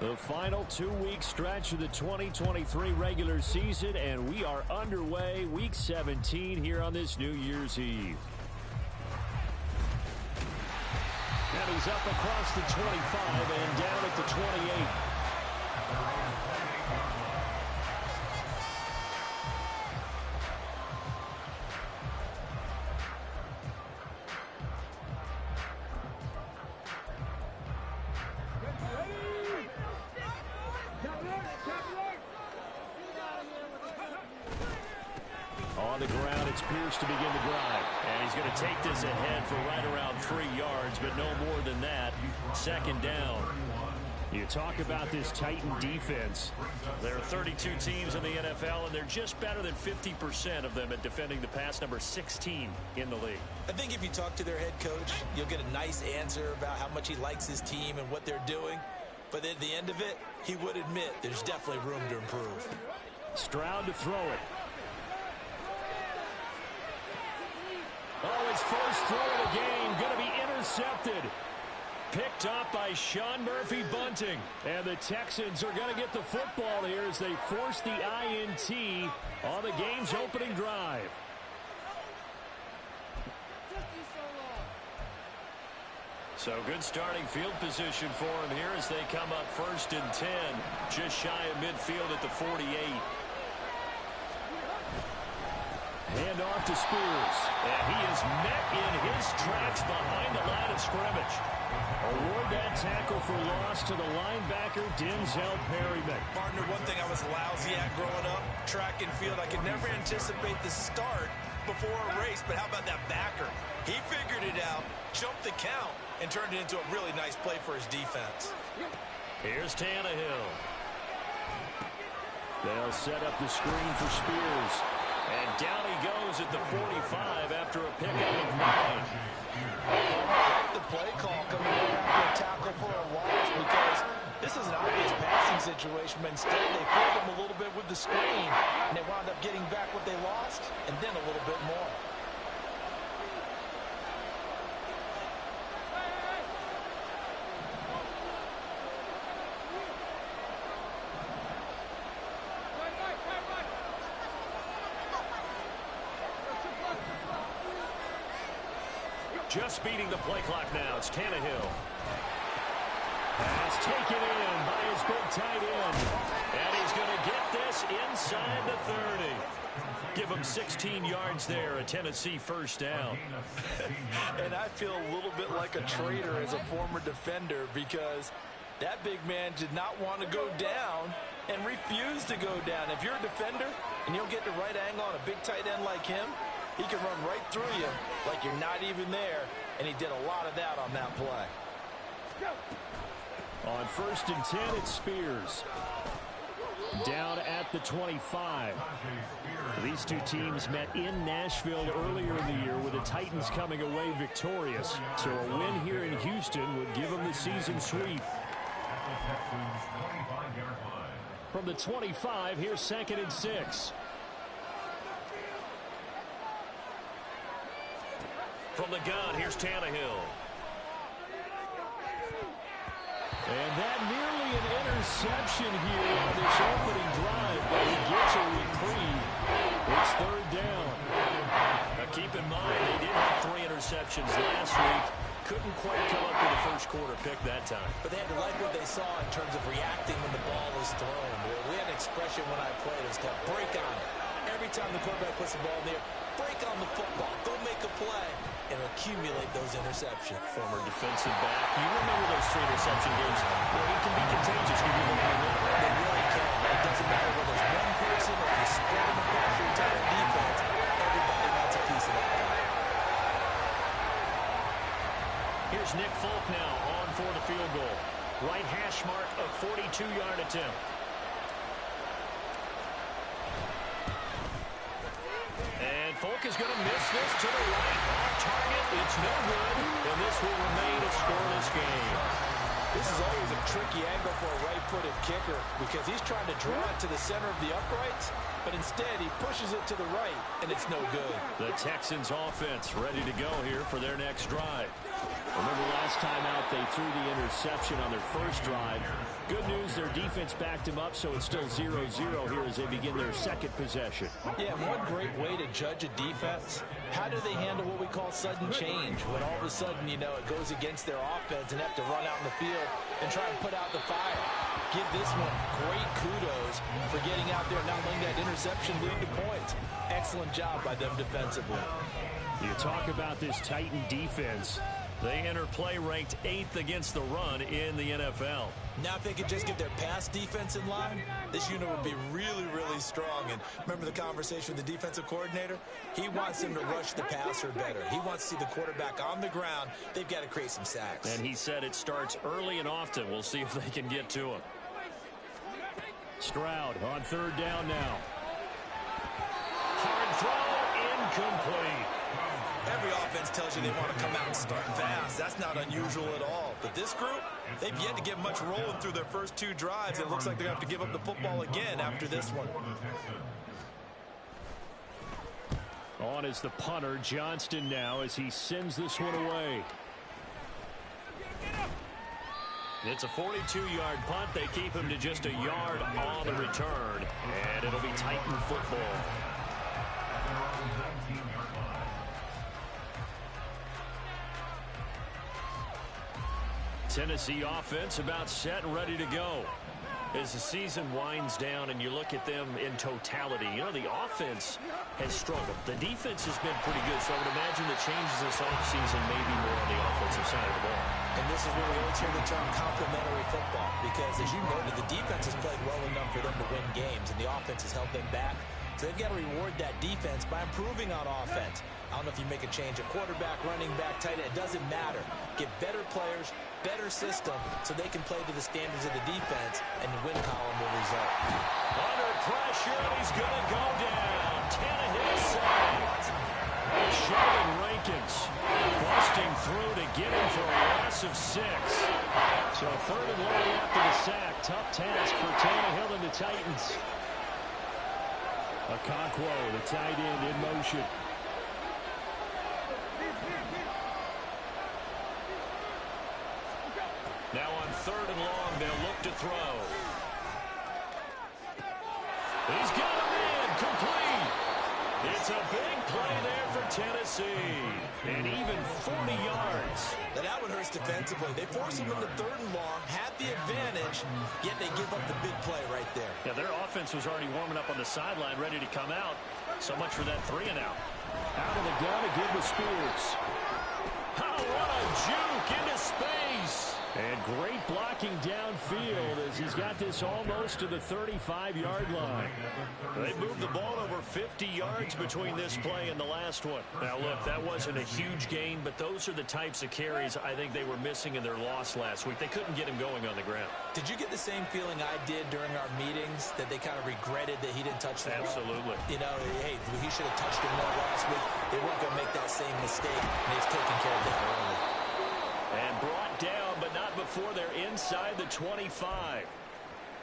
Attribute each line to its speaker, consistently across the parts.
Speaker 1: The final 2-week stretch of the 2023 regular season, and we are underway week 17 here on this New Year's Eve. And he's up across the 25 and down at the 28. On the ground, it's Pierce to begin the drive. And he's going to take this ahead for right around 3 yards, but no more than that. Second down. You talk about this Titan defense. There are 32 teams in the NFL, and they're just better than 50% of them at defending the pass, number 16 in the league.
Speaker 2: I think if you talk to their head coach, you'll get a nice answer about how much he likes his team and what they're doing. But at the end of it, he would admit there's definitely room to improve.
Speaker 1: Stroud to throw it. Oh, his first throw of the game going to be intercepted. Picked up by Sean Murphy-Bunting. And the Texans are going to get the football here as they force the INT on the game's opening drive. So good starting field position for him here as they come up 1st and 10. Just shy of midfield at the 48. Hand off to Spears. And he is met in his tracks behind the line of scrimmage. Award that tackle for loss to the linebacker, Denzel Perryman.
Speaker 2: Partner, one thing I was lousy at growing up, track and field. I could never anticipate the start before a race, but how about that backer? He figured it out, jumped the count, and turned it into a really nice play for his defense.
Speaker 1: Here's Tannehill. They'll set up the screen for Spears. And down he goes at the 45 after a pickup of 9.
Speaker 2: The play call coming in after a tackle for a loss, because this is an obvious passing situation, but instead they fooled them a little bit with the screen, and they wound up getting back what they lost, and then a little bit more.
Speaker 1: Just beating the play clock now. It's Tannehill. Pass taken in by his big tight end. And he's going to get this inside the 30. Give him 16 yards there, a Tennessee first down.
Speaker 2: And I feel a little bit like a traitor as a former defender, because that big man did not want to go down and refused to go down. If you're a defender and you'll get the right angle on a big tight end like him, he can run right through you like you're not even there, and he did a lot of that on that play.
Speaker 1: On 1st and 10, it's Spears. Down at the 25. These two teams met in Nashville earlier in the year with the Titans coming away victorious. So a win here in Houston would give them the season sweep. From the 25, here's 2nd and 6. From the gun, here's Tannehill. And that nearly an interception here on this opening drive, but he gets a reprieve. It's 3rd down. Now keep in mind, they did have 3 interceptions last week. Couldn't quite come up with a first quarter pick that time.
Speaker 2: But they had to like what they saw in terms of reacting when the ball is thrown. We had an expression when I played. It was called break on it. Every time the quarterback puts the ball in there, break on the football. Go make a play and accumulate those interceptions.
Speaker 1: Former defensive back. You remember those 3 interception games where it can be contagious. They
Speaker 2: really can. It doesn't matter whether it's one person or you spread them across your entire defense. Everybody wants a piece of that guy.
Speaker 1: Here's Nick Folk now on for the field goal. Right hash mark of 42-yard attempt. And Folk is going to miss this to the right. Off target. It's no good. And this will remain a scoreless game.
Speaker 2: This is always a tricky angle for a right-footed kicker because he's trying to draw it to the center of the uprights, but instead he pushes it to the right, and it's no good.
Speaker 1: The Texans offense ready to go here for their next drive. Remember last time out they threw the interception on their first drive. Good news, their defense backed him up, so it's still 0-0 here as they begin their second possession.
Speaker 2: Yeah, one great way to judge a defense. How do they handle what we call sudden change? When all of a sudden, you know, it goes against their offense and have to run out in the field and try and put out the fire. Give this one great kudos for getting out there and not letting that interception lead to points. Excellent job by them defensively.
Speaker 1: You talk about this Titan defense. They enter play ranked 8th against the run in the NFL.
Speaker 2: Now if they could just get their pass defense in line, this unit would be really, really strong. And remember the conversation with the defensive coordinator? He wants them to rush the passer better. He wants to see the quarterback on the ground. They've got to create some sacks.
Speaker 1: And he said it starts early and often. We'll see if they can get to him. Stroud on third down now. Hard throw, incomplete.
Speaker 2: Every offense tells you they want to come out and start fast. That's not unusual at all. But this group, they've yet to get much rolling through their first two drives. It looks like they're going to have to give up the football again after this one.
Speaker 1: On is the punter, Johnston now, as he sends this one away. It's a 42-yard punt. They keep him to just a yard on the return. And it'll be Titan football. Tennessee offense about set and ready to go. As the season winds down and you look at them in totality, you know, the offense has struggled. The defense has been pretty good, so I would imagine the changes this offseason may be more on the offensive side of the ball.
Speaker 2: And this is where we always hear the term complementary football, because as you noted, the defense has played well enough for them to win games, and the offense has held them back. So they've got to reward that defense by improving on offense. I don't know if you make a change at quarterback, running back, tight end. It doesn't matter. Get better players, better system, so they can play to the standards of the defense, and the win column will result.
Speaker 1: Under pressure, and he's going to go down. Tannehill sacked. Sheldon Rankins busting through to get him for a loss of 6. So third and long after the sack. Tough task for Tannehill and the Titans. Okonkwo, the tight end, in motion. Now on third and long, they'll look to throw. He's got him in, complete. It's a big play there for Tennessee. And even 40 yards.
Speaker 2: Now that one hurts defensively. They force him into third and long, had the advantage, yet they give up the big play right there.
Speaker 1: Yeah, their offense was already warming up on the sideline, ready to come out. So much for that 3 and out. Out of the gun to give to Spears. Oh, what a juke into space. And great blocking downfield as he's got this almost to the 35-yard line. They moved the ball over 50 yards between this play and the last one. Now, look, that wasn't a huge gain, but those are the types of carries I think they were missing in their loss last week. They couldn't get him going on the ground.
Speaker 2: Did you get the same feeling I did during our meetings, that they kind of regretted that he didn't touch the ball?
Speaker 1: Absolutely.
Speaker 2: You know, hey, he should have touched him more last week. They weren't going to make that same mistake, and they've taken care of that early.
Speaker 1: And brought down, but not before they're inside the 25.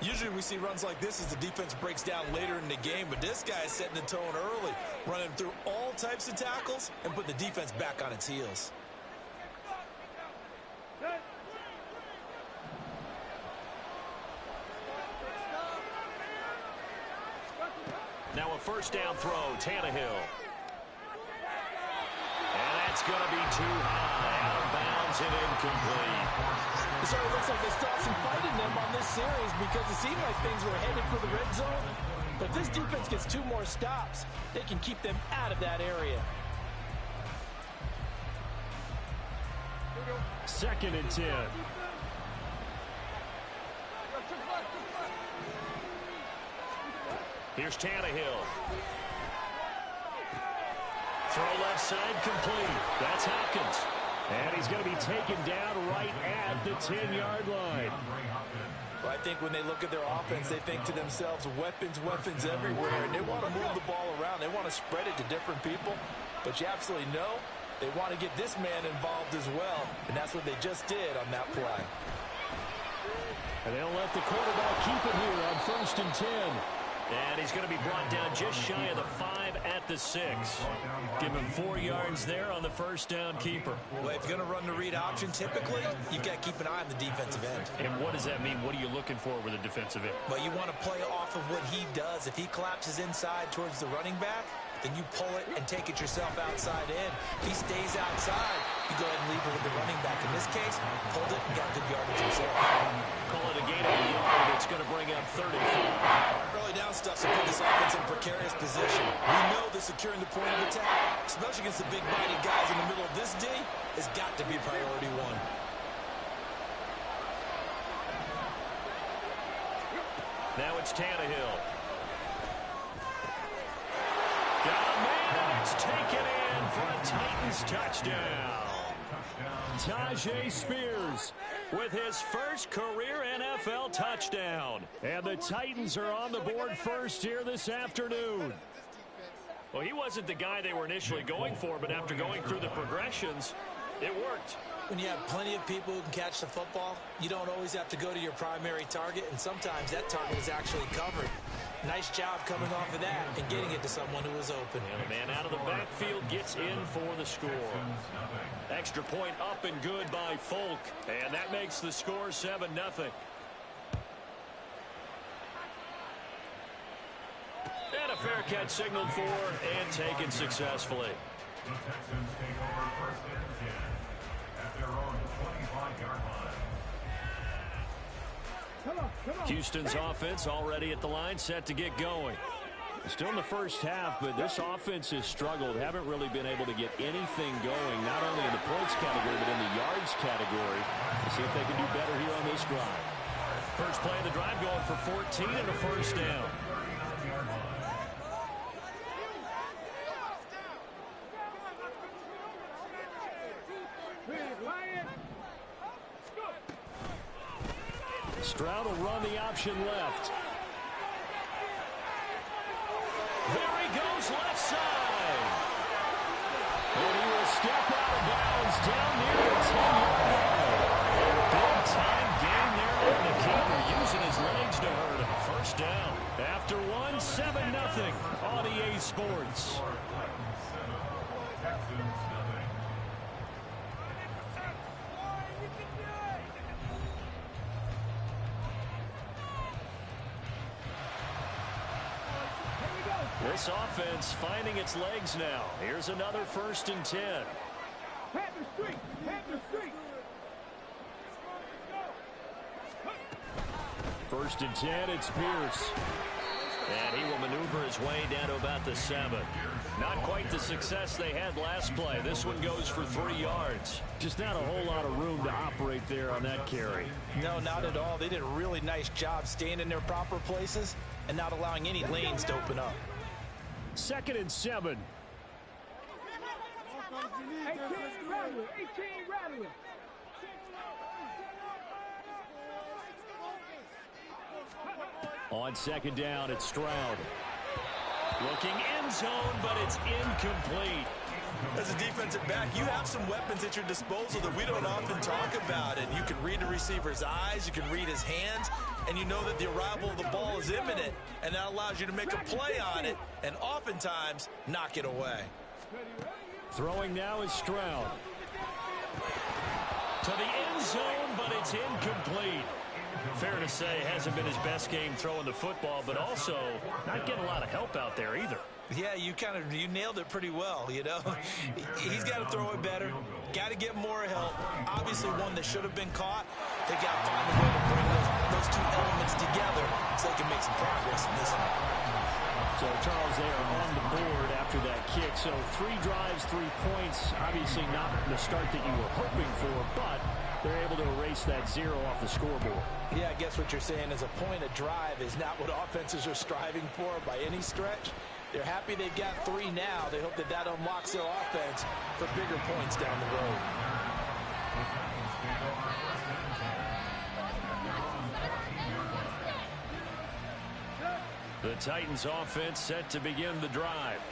Speaker 2: Usually we see runs like this as the defense breaks down later in the game, but this guy is setting the tone early, running through all types of tackles and put the defense back on its heels.
Speaker 1: Now a first down throw, Tannehill. And that's going to be too high. Out of bounds and incomplete.
Speaker 2: It sort of looks like they stopped some fight in them on this series because it seemed like things were headed for the red zone. But this defense gets 2 more stops. They can keep them out of that area.
Speaker 1: Second and 10. Here's Tannehill. Throw left side complete. That's Hopkins. And he's going to be taken down right at the 10-yard line.
Speaker 2: Well, I think when they look at their offense, they think to themselves, weapons, weapons everywhere. And they want to move the ball around. They want to spread it to different people. But you absolutely know they want to get this man involved as well. And that's what they just did on that play.
Speaker 1: And they'll let the quarterback keep it here on 1st and 10. And he's going to be brought down just shy of the 5 at the 6. Give him 4 yards there on the first down keeper.
Speaker 2: Well, if you're going to run the read option, typically, you've got to keep an eye on the defensive end.
Speaker 1: And what does that mean? What are you looking for with a defensive end?
Speaker 2: Well, you want to play off of what he does. If he collapses inside towards the running back, then you pull it and take it yourself outside in. If he stays outside, you go ahead and leave it with the running back. In this case, pulled it and got good yardage himself.
Speaker 1: Call it a gain of a yard. It's going to bring up 35.
Speaker 2: Early down stuff to put this offense in precarious position. We know that securing the point of attack, especially against the big-bodied guys in the middle of this D, has got to be priority one.
Speaker 1: Now it's Tannehill. Got a man, and it's taken in for a Titans touchdown. Tajay Spears with his first career NFL touchdown. And the Titans are on the board first here this afternoon. Well, he wasn't the guy they were initially going for, but after going through the progressions, it worked.
Speaker 2: When you have plenty of people who can catch the football, you don't always have to go to your primary target, and sometimes that target is actually covered. Nice job coming off of that and getting it to someone who was open.
Speaker 1: And the man out of the backfield gets in for the score. Extra point up and good by Folk, and that makes the score 7-0. And a fair catch signaled for and taken successfully.
Speaker 3: The Texans take over 1st and 10 at their own 25-yard line.
Speaker 1: Houston's offense already at the line, set to get going. Still in the first half, but this offense has struggled. Haven't really been able to get anything going, not only in the points category, but in the yards category. We'll see if they can do better here on this drive. First play of the drive going for 14 and a first down. Stroud will run the option left. There he goes, left side. And he will step out of bounds down near the 10-yard line. Big time gain there on the keeper, using his legs to hurt him. First down. After 7-0 on EA Sports. This offense finding its legs now. Here's another 1st and 10. First and 10, it's Pierce. And he will maneuver his way down to about the 7. Not quite the success they had last play. This one goes for 3 yards. Just not a whole lot of room to operate there on that carry.
Speaker 2: No, not at all. They did a really nice job staying in their proper places and not allowing any lanes to open up.
Speaker 1: 2nd and 7.
Speaker 4: 18 rattling.
Speaker 1: On 2nd down, it's Stroud. Looking end zone, but it's incomplete.
Speaker 2: As a defensive back, you have some weapons at your disposal that we don't often talk about. And you can read the receiver's eyes, you can read his hands, and you know that the arrival of the ball is imminent. And that allows you to make a play on it and oftentimes knock it away.
Speaker 1: Throwing now is Stroud. To the end zone, but it's incomplete. Fair to say, hasn't been his best game throwing the football, but also not getting a lot of help out there either.
Speaker 2: Yeah, you nailed it pretty well, you know. He's got to throw it better, got to get more help. Obviously one that should have been caught. They got to find a way to bring those two elements together so they can make some progress in this one.
Speaker 1: So, Charles, they are on the board after that kick. So 3 drives, 3 points. Obviously not the start that you were hoping for, but they're able to erase that 0 off the scoreboard.
Speaker 2: Yeah, I guess what you're saying is a point of drive is not what offenses are striving for by any stretch. They're happy they've got 3 now. They hope that that unlocks their offense for bigger points down the road.
Speaker 1: The Titans offense set to begin the drive.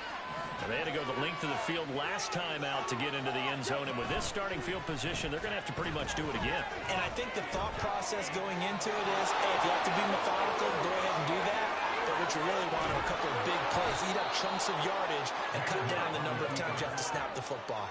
Speaker 1: And they had to go the length of the field last time out to get into the end zone. And with this starting field position, they're going to have to pretty much do it again.
Speaker 2: And I think the thought process going into it is, hey, if you have to be methodical, go ahead and do that. But what you really want are a couple of big plays. Eat up chunks of yardage and cut down the number of times you have to snap the football.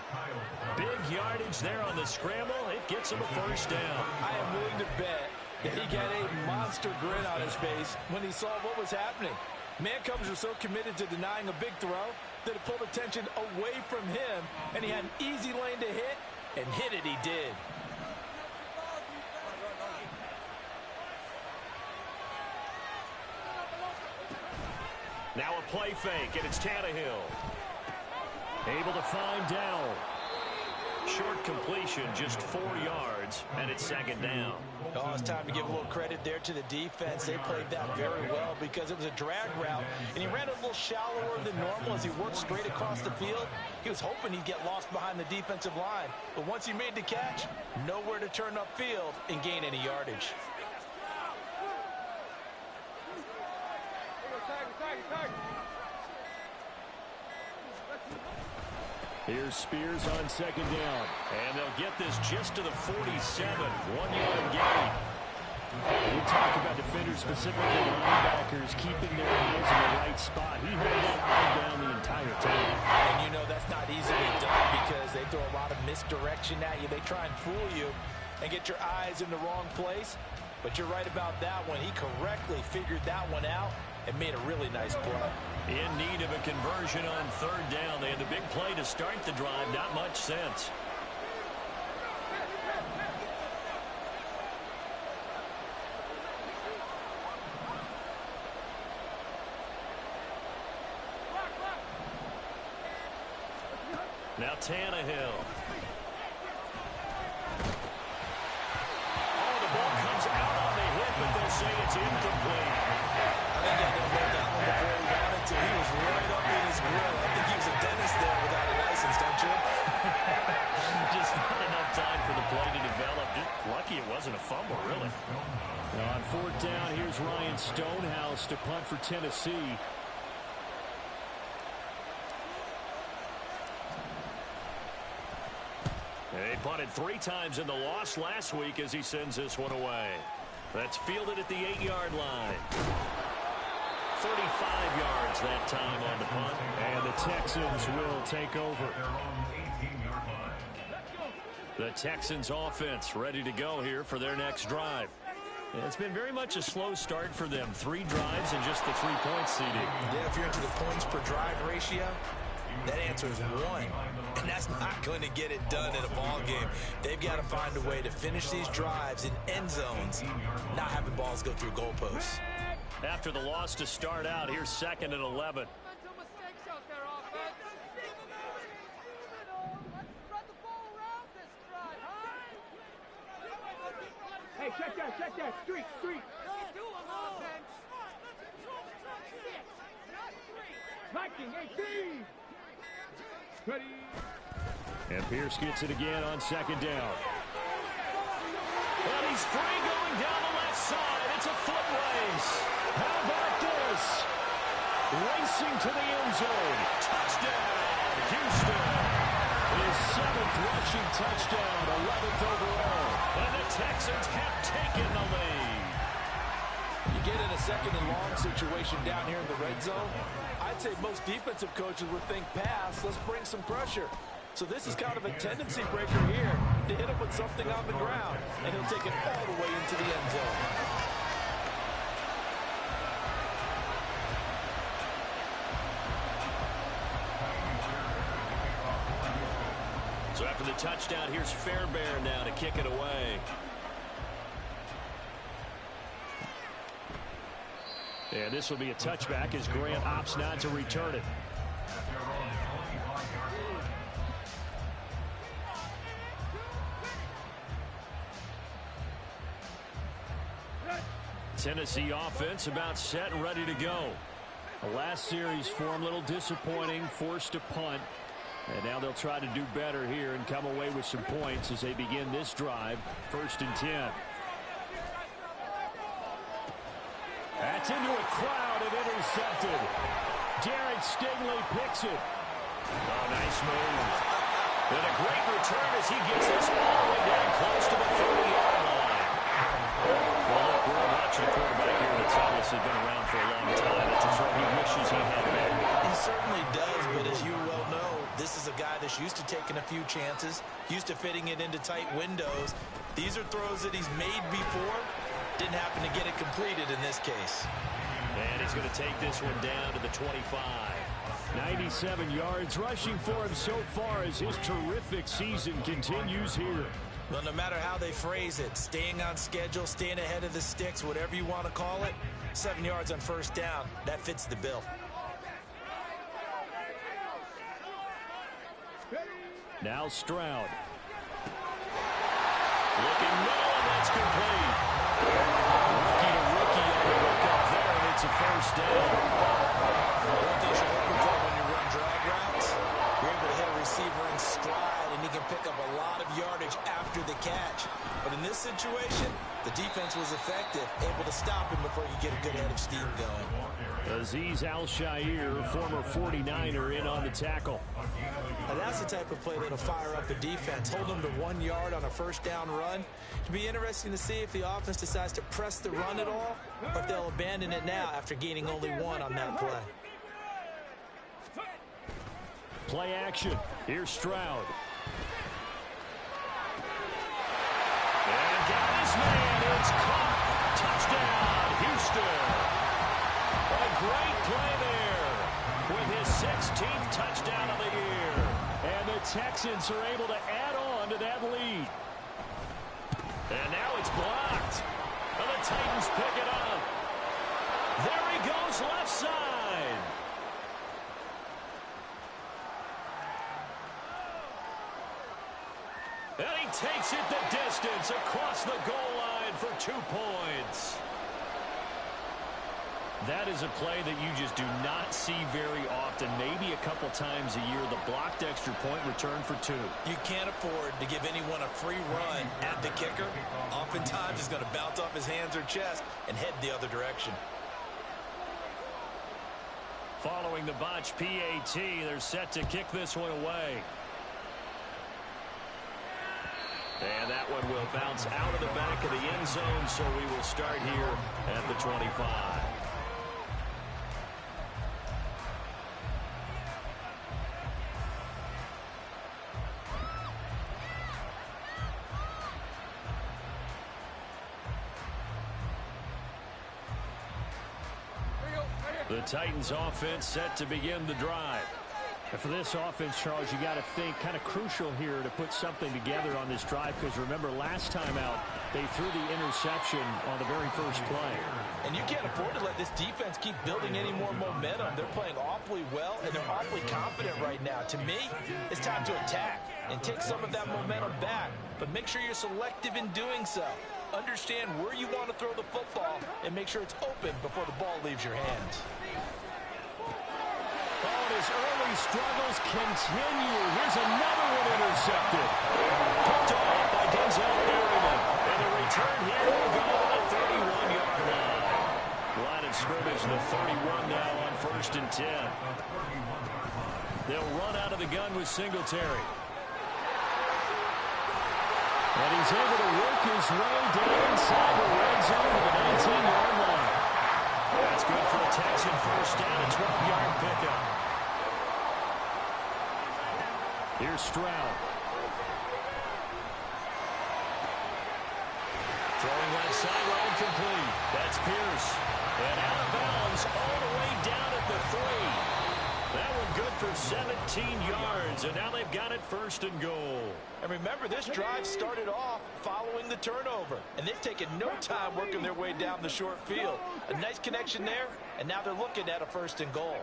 Speaker 1: Big yardage there on the scramble. It gets him a first down.
Speaker 2: I am willing to bet that he got a monster grin on his face when he saw what was happening. Man-coverage was so committed to denying a big throw that it pulled attention away from him, and he had an easy lane to hit, and hit it he did.
Speaker 1: Now a play fake, and it's Tannehill. Able to find Dowell. Short completion, just 4 yards, and it's second down.
Speaker 2: Oh, it's time to give a little credit there to the defense. They played that very well because it was a drag route, and he ran a little shallower than normal as he worked straight across the field. He was hoping he'd get lost behind the defensive line, but once he made the catch, nowhere to turn upfield and gain any yardage.
Speaker 1: Here's Spears on second down. And they'll get this just to the 47. 1-yard gain. We talk about defenders, specifically linebackers, keeping their hands in the right spot. He held that eye down the entire time.
Speaker 2: And you know that's not easily done because they throw a lot of misdirection at you. They try and fool you and get your eyes in the wrong place. But you're right about that one. He correctly figured that one out and made a really nice play.
Speaker 1: In need of a conversion on third down. They had the big play to start the drive. Not much sense. Now Tannehill. Oh, the ball comes out on the hit, but they'll say it's incomplete.
Speaker 2: I think I know that one before he wanted to. He was right up in his grill. I think he was a dentist there without a license, don't you?
Speaker 1: Just not enough time for the play to develop. Just lucky it wasn't a fumble, really. Now on fourth down, here's Ryan Stonehouse to punt for Tennessee. They punted 3 times in the loss last week as he sends this one away. That's fielded at the 8-yard line. 35 yards that time on the punt. And the Texans will take over. The Texans offense ready to go here for their next drive. It's been very much a slow start for them. 3 drives and just the 3-point seeding.
Speaker 2: Yeah, if you're into the points per drive ratio, that answer is 1. And that's not going to get it done in a ball game. They've got to find a way to finish these drives in end zones, not having balls go through goalposts.
Speaker 1: After the loss to start out, here's 2nd and 11.
Speaker 4: Hey, check that. Streak. Viking 18. Ready.
Speaker 1: And Pierce gets it again on 2nd down. And he's free going down the left side. It's a foot race. How about this? Racing to the end zone. Touchdown, Houston. His 7th rushing touchdown, 11th overall. And the Texans have taken the lead.
Speaker 2: You get in a 2nd and long situation down here in the red zone, I'd say most defensive coaches would think pass, let's bring some pressure. So this is kind of a tendency breaker here to hit him with something on the ground, and he'll take it all the way into the end zone.
Speaker 1: So after the touchdown, here's Fairbairn now to kick it away. And this will be a touchback as Grant opts not to return it. Tennessee offense about set and ready to go. The last series for them, a little disappointing, forced to punt. And now they'll try to do better here and come away with some points as they begin this drive. 1st and 10. That's into a crowd and intercepted. Jared Stingley picks it. Oh, nice move. And a great return as he gets this all the way down close to the 30-yard line. Well, look, we're watching a quarterback here that's obviously been around for a long time. That's a throw he wishes he had back.
Speaker 2: He certainly does, but as you well know, this is a guy that's used to taking a few chances, used to fitting it into tight windows. These are throws that he's made before. Didn't happen to get it completed in this case.
Speaker 1: And he's going to take this one down to the 25. 97 yards rushing for him so far as his terrific season continues here.
Speaker 2: Well, no matter how they phrase it, staying on schedule, staying ahead of the sticks, whatever you want to call it, 7 yards on first down, that fits the bill.
Speaker 1: Now Stroud. Looking middle, and that's complete. Rookie to rookie on the look up there, and it's a first down.
Speaker 2: One thing you're looking for when you run drag routes, you're able to hit a receiver in stride, and he can pick up a lot of yardage after the catch. But in this situation, the defense was effective, able to stop him before you get a good head of steam going.
Speaker 1: Azeez Al-Shaair, former 49er, in on the tackle.
Speaker 2: Now that's the type of play that'll fire up the defense. Hold them to 1 yard on a first down run. It'll be interesting to see if the offense decides to press the run at all, or if they'll abandon it now after gaining only 1 on that play.
Speaker 1: Play action. Here's Stroud. And got his man. It's caught. Touchdown, Houston. A great play there with his 16th touchdown of the year. And the Texans are able to add on to that lead. And now it's blocked. And the Titans pick it up. There he goes, left side. And he takes it the distance across the goal line for 2 points. That is a play that you just do not see very often, maybe a couple times a year, the blocked extra point return for 2.
Speaker 2: You can't afford to give anyone a free run at the kicker. Oftentimes he's going to bounce off his hands or chest and head the other direction.
Speaker 1: Following the botch PAT, they're set to kick this one away. And that one will bounce out of the back of the end zone, so we will start here at the 25. The Titans offense set to begin the drive. And for this offense, Charles, you got to think kind of crucial here to put something together on this drive, because remember last time out they threw the interception on the very first play.
Speaker 2: And you can't afford to let this defense keep building any more momentum. They're playing awfully well, and they're awfully confident right now. To me, it's time to attack and take some of that momentum back, but make sure you're selective in doing so. Understand where you want to throw the football and make sure it's open before the ball leaves your hands.
Speaker 1: Oh, his early struggles continue. Here's another one intercepted. Picked off by Denzel Merriman. And the return here will go to the 31-yard line. Line of scrimmage to the 31 now on 1st and 10. They'll run out of the gun with Singletary. And he's able to work his way down inside the red zone to the 19-yard line. That's good for a Texan first down, a 12-yard pickup. Here's Stroud. Throwing left sideline complete. That's Pierce. And out of bounds all the way down at the 3. That one good for 17 yards, and now they've got it 1st and goal.
Speaker 2: And remember, this drive started off following the turnover, and they've taken no time working their way down the short field. A nice connection there, and now they're looking at a 1st and goal.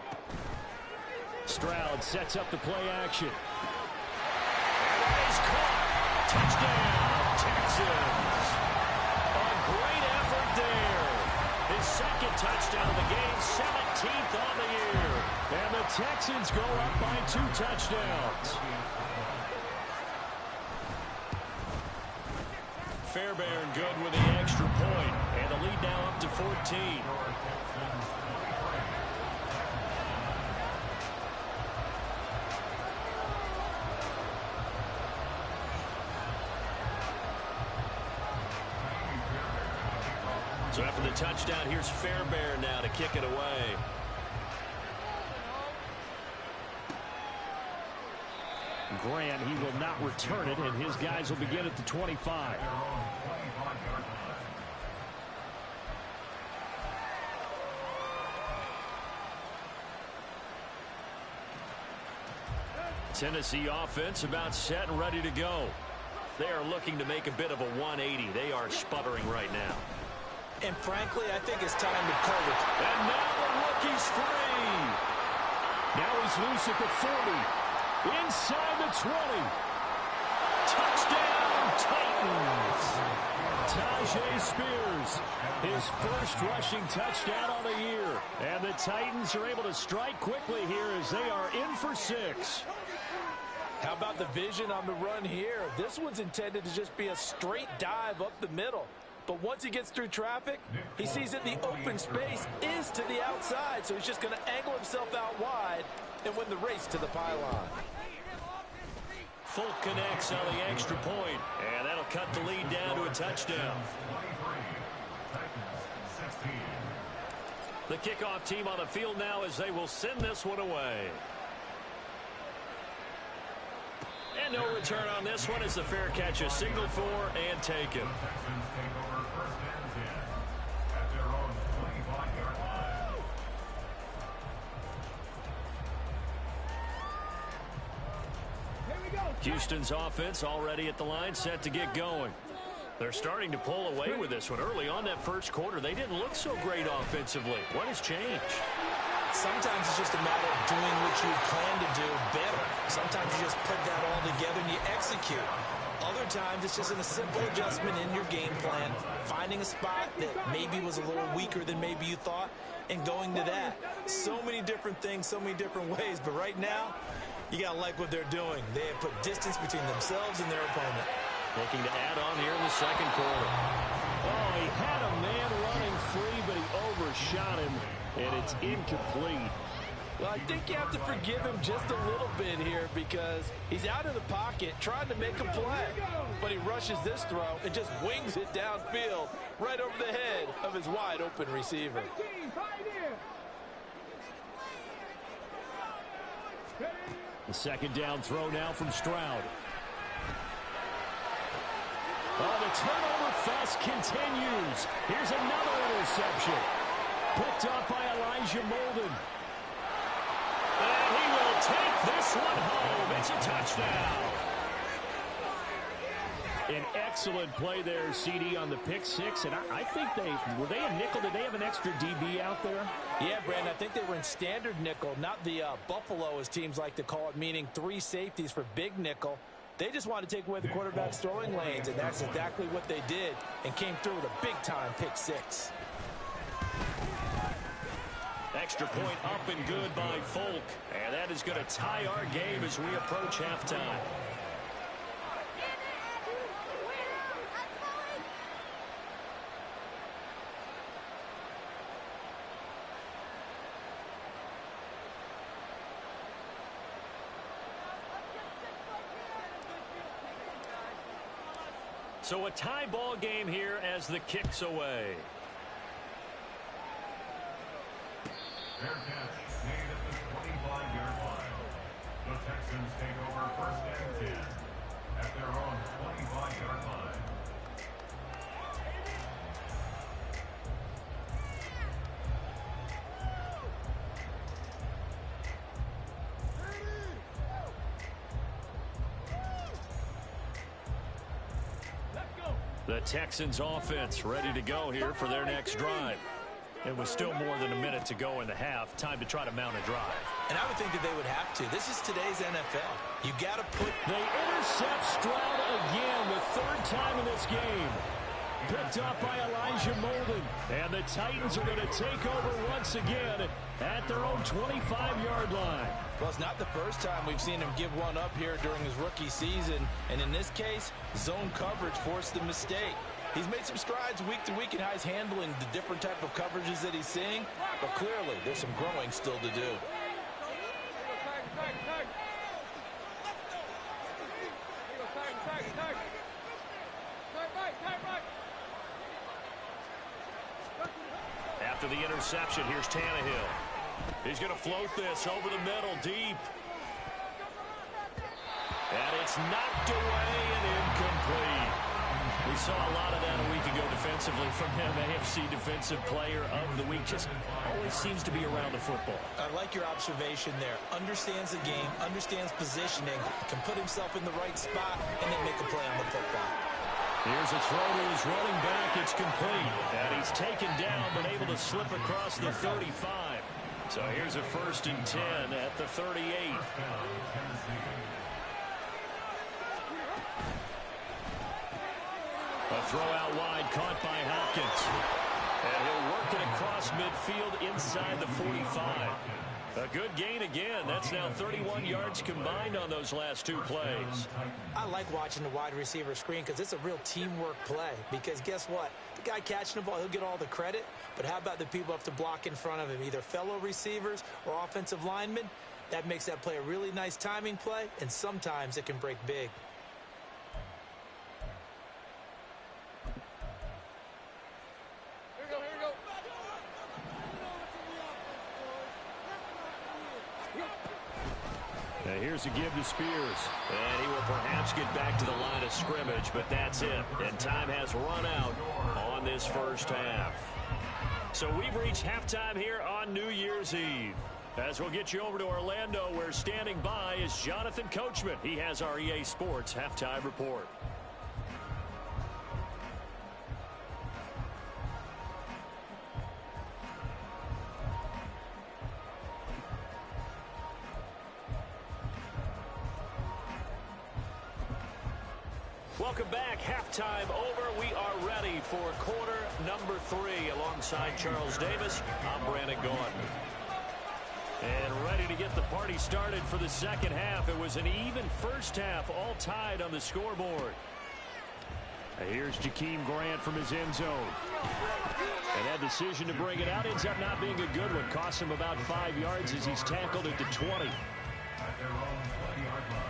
Speaker 1: Stroud sets up the play action. And that is caught. Touchdown, Texans. A great effort there. His 2nd touchdown of the game, 17th on the year. And the Texans go up by 2 touchdowns. Fairbairn good with the extra point. And the lead now up to 14. 13. So after the touchdown, here's Fairbairn now to kick it away.
Speaker 5: Grant, he will not return it, and his guys will begin at the 25.
Speaker 1: Tennessee offense about set and ready to go. They are looking to make a bit of a 180. They are sputtering right now.
Speaker 2: And frankly, I think it's time to call it.
Speaker 1: And now the rookie's free.
Speaker 5: Now he's loose at the 40. Inside the 20.
Speaker 1: Touchdown, Titans.
Speaker 5: Tajay Spears, his first rushing touchdown on the year. And the Titans are able to strike quickly here as they are in for 6.
Speaker 2: How about the vision on the run here? This one's intended to just be a straight dive up the middle. But once he gets through traffic, he sees that the open space is to the outside. So he's just going to angle himself out wide and win the race to the pylon.
Speaker 1: Folk connects on the extra point. And that'll cut the lead down to a touchdown. The kickoff team on the field now as they will send this one away. And no return on this one as the fair catch is signaled for and taken. Houston's offense already at the line, set to get going. They're starting to pull away with this one. Early on that first quarter, they didn't look so great offensively. What has changed?
Speaker 2: Sometimes it's just a matter of doing what you plan to do better. Sometimes you just put that all together and you execute. Other times it's just a simple adjustment in your game plan, finding a spot that maybe was a little weaker than maybe you thought, and going to that. So many different things, so many different ways, but right now, you got to like what they're doing. They have put distance between themselves and their opponent.
Speaker 1: Looking to add on here in the second quarter.
Speaker 5: Oh, he had a man running free, but he overshot him, and it's incomplete.
Speaker 2: Well, I think you have to forgive him just a little bit here because he's out of the pocket trying to make a play. But he rushes this throw and just wings it downfield right over the head of his wide-open receiver.
Speaker 5: The second down throw now from Stroud. Oh, the turnover fest continues. Here's another interception. Picked up by Elijah Molden.
Speaker 1: And he will take this one home. It's a touchdown.
Speaker 5: An excellent play there, CD, on the pick six. And I think were they a nickel? Did they have an extra DB out there?
Speaker 2: Yeah, Brandon, I think they were in standard nickel, not the Buffalo, as teams like to call it, meaning 3 safeties for big nickel. They just wanted to take away the quarterback's throwing lanes, and that's exactly what they did and came through with a big-time pick six.
Speaker 1: Extra point up and good by Folk. And that is going to tie our game as we approach halftime. So a tie ball game here as the kick's away.
Speaker 3: Fair catch made at the 25-yard line. The Texans take over first and 10 at their own 25-yard line.
Speaker 1: The Texans offense ready to go here for their next drive. It was still more than a minute to go in the half. Time to try to mount a drive.
Speaker 2: And I would think that they would have to. This is today's NFL. You got to put...
Speaker 5: They intercept Stroud again, the third time in this game. Picked up by Elijah Molden. And the Titans are going to take over once again at their own 25-yard line.
Speaker 2: Well, it's not the first time we've seen him give one up here during his rookie season. And in this case, zone coverage forced the mistake. He's made some strides week to week in how he's handling the different type of coverages that he's seeing, but clearly there's some growing still to do.
Speaker 1: After the interception, here's Tannehill. He's going to float this over the middle, deep. And it's knocked away and incomplete. We saw a lot of that a week ago defensively from him. AFC Defensive Player of the Week. Just always seems to be around the football.
Speaker 2: I like your observation there. Understands the game, understands positioning, can put himself in the right spot, and then make a play on the football.
Speaker 1: Here's a throw to his running back. It's complete. And he's taken down but able to slip across the 35. So here's a 1st and 10 at the 38. A throw out wide caught by Hopkins. And he'll work it across midfield inside the 45. A good gain again. That's now 31 yards combined on those last 2 plays.
Speaker 2: I like watching the wide receiver screen because it's a real teamwork play. Because guess what? The guy catching the ball, he'll get all the credit. But how about the people have to block in front of him, either fellow receivers or offensive linemen? That makes that play a really nice timing play, and sometimes it can break big.
Speaker 1: Here's a give to Spears. And he will perhaps get back to the line of scrimmage, but that's it. And time has run out on this first half. So we've reached halftime here on New Year's Eve. As we'll get you over to Orlando, where standing by is Jonathan Coachman. He has our EA Sports halftime report. Welcome back. Halftime over. We are ready for quarter number 3 alongside Charles Davis. I'm Brandon Gaudin. And ready to get the party started for the second half. It was an even first half, all tied on the scoreboard. Here's Jakeem Grant from his end zone. And that decision to bring it out ends up not being a good one. Cost him about 5 yards as he's tackled at the 20.
Speaker 3: At their own 20-yard line.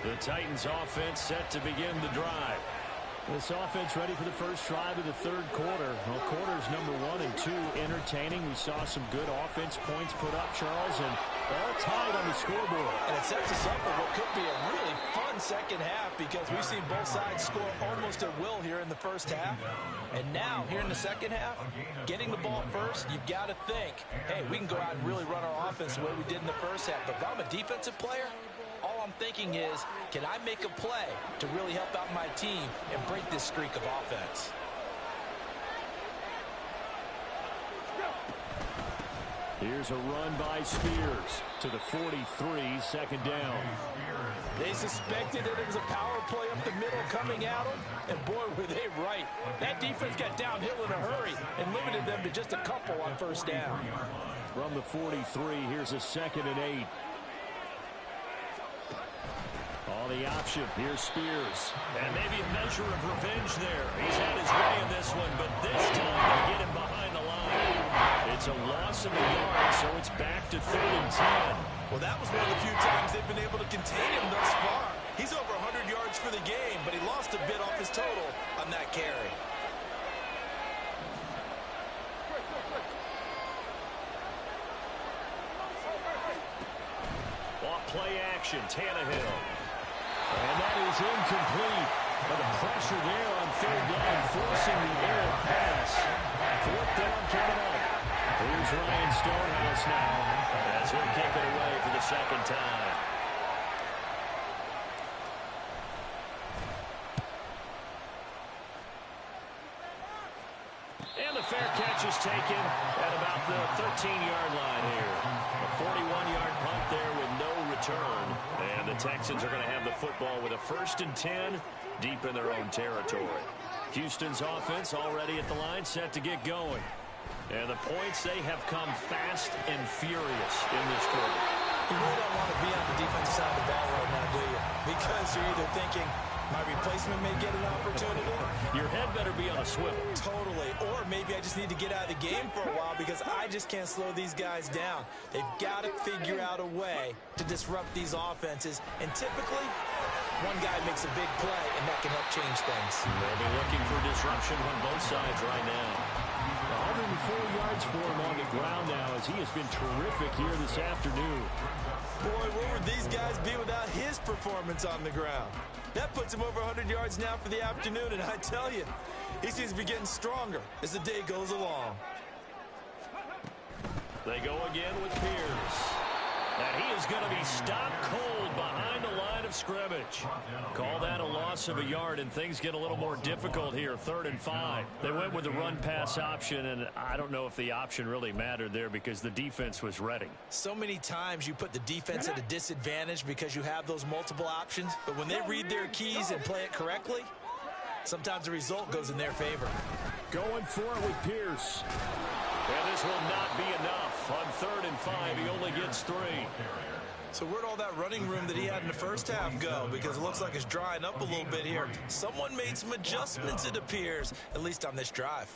Speaker 1: The Titans offense set to begin the drive.
Speaker 5: This offense ready for the first drive of the third quarter. Well, quarters number 1 and 2 entertaining. We saw some good offense points put up, Charles, and all tied on the scoreboard.
Speaker 2: And it sets us up for what could be a really fun second half because we've seen both sides score almost at will here in the first half. And now, here in the second half, getting the ball first, you've got to think, hey, we can go out and really run our offense the way we did in the first half. But if I'm a defensive player, all I'm thinking is, can I make a play to really help out my team and break this streak of offense?
Speaker 5: Here's a run by Spears to the 43, second down.
Speaker 2: They suspected that it was a power play up the middle coming at them, and boy, were they right. That defense got downhill in a hurry and limited them to just a couple on first down.
Speaker 5: From the 43, here's a 2nd and 8. On the option, here's Spears.
Speaker 1: And maybe a measure of revenge there. He's had his way in this one, but this time they get him behind the line. It's a loss of a yard, so it's back to 3rd and 10.
Speaker 2: Well, that was one of the few times they've been able to contain him thus far. He's over 100 yards for the game, but he lost a bit off his total on that carry.
Speaker 1: Off play action, Tannehill.
Speaker 5: And that is incomplete. But the pressure there on 3rd down, forcing the errant pass. 4th down coming up. Here's Ryan Stonehouse now.
Speaker 1: As he'll kick it away for the second time. And the fair catch is taken at about the 13-yard line here. A 41-yard punt there with no return. And the Texans are going to have the football with a 1st and 10 deep in their own territory. Houston's offense already at the line, set to get going. And the points, they have come fast and furious in this quarter.
Speaker 2: You really don't want to be on the defensive side of the ball right now, do you? Because you're either thinking, my replacement may get an opportunity.
Speaker 1: Your head better be on a swivel.
Speaker 2: Totally. Or maybe I just need to get out of the game for a while because I just can't slow these guys down. They've got to figure out a way to disrupt these offenses. And typically, one guy makes a big play, and that can help change things.
Speaker 1: They'll be looking for disruption on both sides right now. 104 yards for him on the ground now as he has been terrific here this afternoon.
Speaker 2: Boy, where would these guys be without his performance on the ground? That puts him over 100 yards now for the afternoon, and I tell you, he seems to be getting stronger as the day goes along.
Speaker 1: They go again with Pierce. And he is going to be stopped cold behind the line of scrimmage. Call that a loss of a yard, and things get a little more difficult here. 3rd and 5. They went with the run-pass option, and I don't know if the option really mattered there because the defense was ready.
Speaker 2: So many times you put the defense at a disadvantage because you have those multiple options, but when they read their keys and play it correctly, sometimes the result goes in their favor.
Speaker 5: Going for it with Pierce.
Speaker 1: And this will not be enough. On 3rd and 5, he only gets 3.
Speaker 2: So where'd all that running room that he had in the first half go? Because it looks like it's drying up a little bit here. Someone made some adjustments, it appears, at least on this drive.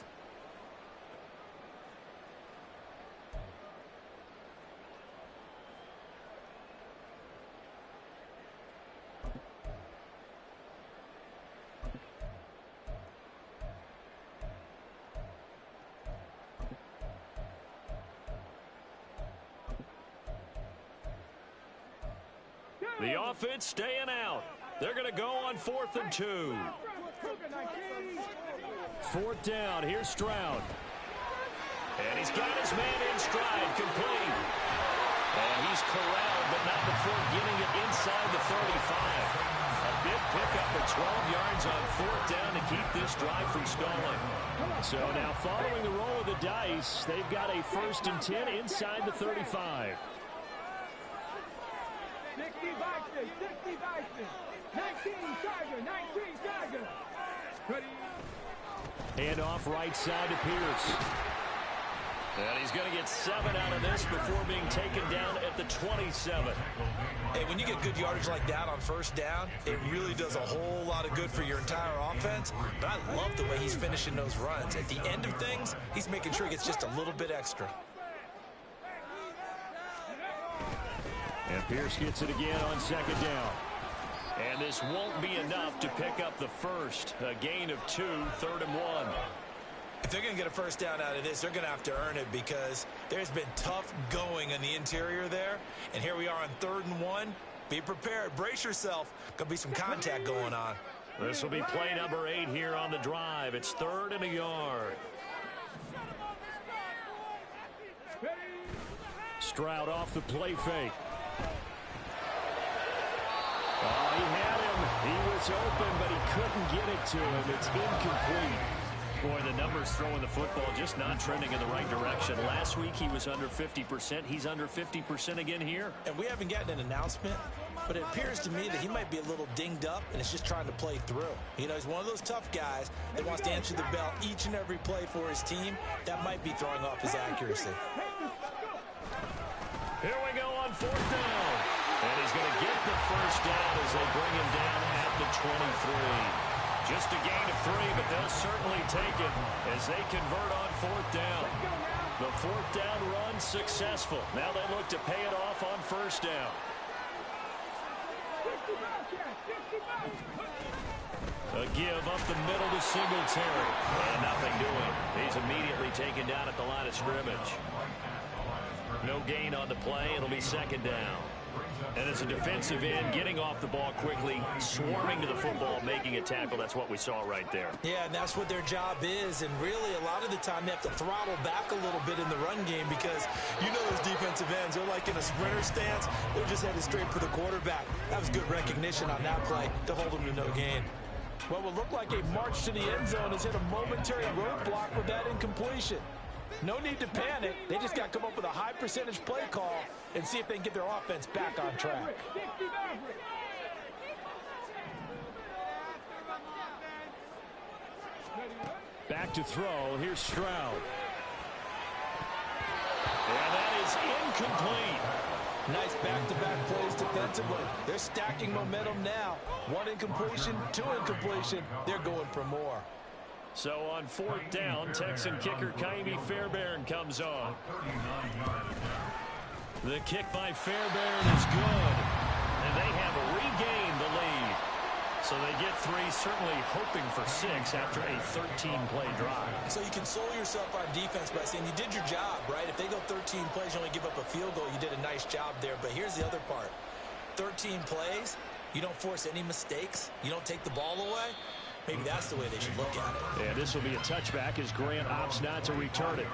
Speaker 1: The offense staying out. They're going to go on 4th and 2.
Speaker 5: 4th down. Here's Stroud.
Speaker 1: And he's got his man in stride, complete. And he's corralled, but not before getting it inside the 35. A big pickup of 12 yards on 4th down to keep this drive from stalling.
Speaker 5: So now following the roll of the dice, they've got a 1st and 10 inside the 35.
Speaker 4: 60 Bison, 60 Bison, 19 Tiger, 19 Tiger. Ready.
Speaker 5: Hand off right side to Pierce.
Speaker 1: And he's going to get 7 out of this before being taken down at the 27.
Speaker 2: Hey, when you get good yardage like that on 1st down, it really does a whole lot of good for your entire offense. But I love the way he's finishing those runs. At the end of things, he's making sure he gets just a little bit extra.
Speaker 5: And Pierce gets it again on 2nd down.
Speaker 1: And this won't be enough to pick up the first. A gain of 2, 3rd and 1.
Speaker 2: If they're going to get a 1st down out of this, they're going to have to earn it because there's been tough going in the interior there. And here we are on 3rd and 1. Be prepared. Brace yourself. Going to be some contact going on.
Speaker 1: This will be play number 8 here on the drive. It's 3rd and a yard.
Speaker 5: Stroud off the play fake. Oh, he had him. He was open, but he couldn't get it to him. It's incomplete.
Speaker 1: Boy, the numbers throwing the football just not trending in the right direction. Last week he was under 50%. He's under 50% again here.
Speaker 2: And we haven't gotten an announcement, but it appears to me that he might be a little dinged up and is just trying to play through. You know, he's one of those tough guys that wants to answer the bell each and every play for his team. That might be throwing off his accuracy.
Speaker 1: Here we go on 4th down. And he's going to get the 1st down as they bring him down at the 23. Just a gain of 3, but they'll certainly take it as they convert on 4th down. The 4th down run successful. Now they look to pay it off on 1st down. A give up the middle to Singletary. And nothing doing. He's immediately taken down at the line of scrimmage. No gain on the play. It'll be 2nd down. And as a defensive end, getting off the ball quickly, swarming to the football, making a tackle, that's what we saw right there.
Speaker 2: Yeah, and that's what their job is. And really, a lot of the time, they have to throttle back a little bit in the run game because you know those defensive ends, they're like in a sprinter stance. They're just headed straight for the quarterback. That was good recognition on that play to hold them to no gain. What will look like a march to the end zone has hit a momentary roadblock with that incompletion. No need to panic. They just got to come up with a high percentage play call and see if they can get their offense back on track.
Speaker 5: Back to throw. Here's Stroud.
Speaker 1: And that is incomplete.
Speaker 2: Nice back-to-back plays defensively. They're stacking momentum now. 1 incompletion, 2 incompletion. They're going for more.
Speaker 1: So on 4th down, Texan kicker Kaimi Fairbairn comes on. The kick by Fairbairn is good. And they have regained the lead. So they get 3, certainly hoping for 6 after a 13-play drive.
Speaker 2: So you console yourself on defense by saying you did your job, right? If they go 13 plays, you only give up a field goal, you did a nice job there. But here's the other part. 13 plays, you don't force any mistakes, you don't take the ball away. Maybe that's the way they should look at it.
Speaker 1: And this will be a touchback as Grant opts not to return it.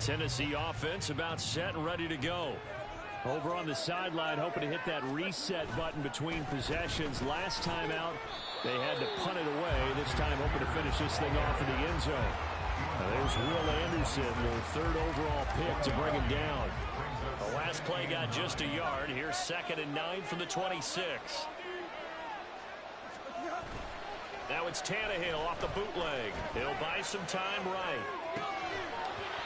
Speaker 1: Tennessee offense about set and ready to go. Over on the sideline, hoping to hit that reset button between possessions. Last time out, they had to punt it away. This time, hoping to finish this thing off in the end zone. There's Will Anderson, the 3rd overall pick to bring him down. The last play got just a yard. Here's 2nd and 9 from the 26. Now it's Tannehill off the bootleg. He'll buy some time right.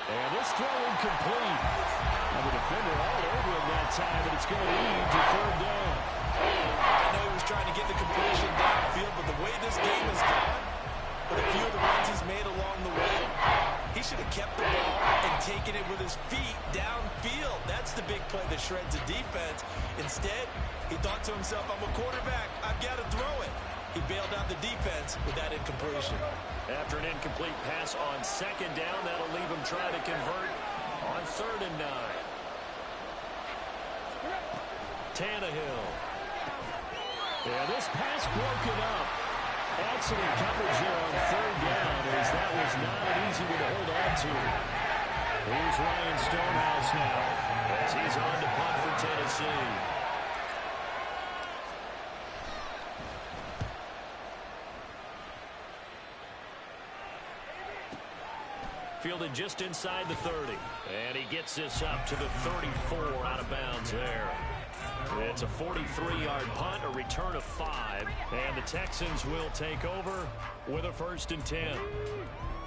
Speaker 1: And this throw incomplete. And the defender all over him that time, but it's going to lead to 3rd down.
Speaker 2: I know he was trying to get the completion downfield, but the way this game has gone, with a few of the runs he's made along the way, he should have kept the ball and taken it with his feet downfield. That's the big play that shreds the defense. Instead, he thought to himself, I'm a quarterback, I've got to throw it. He bailed out the defense with that incompletion.
Speaker 1: After an incomplete pass on second down, that'll leave him trying to convert on 3rd and 9. Tannehill. Yeah, this pass broken up. Excellent coverage here on 3rd down, as that was not an easy one to hold on to. Here's Ryan Stonehouse now, as he's on to punt for Tennessee. Fielded just inside the 30. And he gets this up to the 34 out of bounds there. It's a 43-yard punt, a return of 5. And the Texans will take over with a 1st and 10.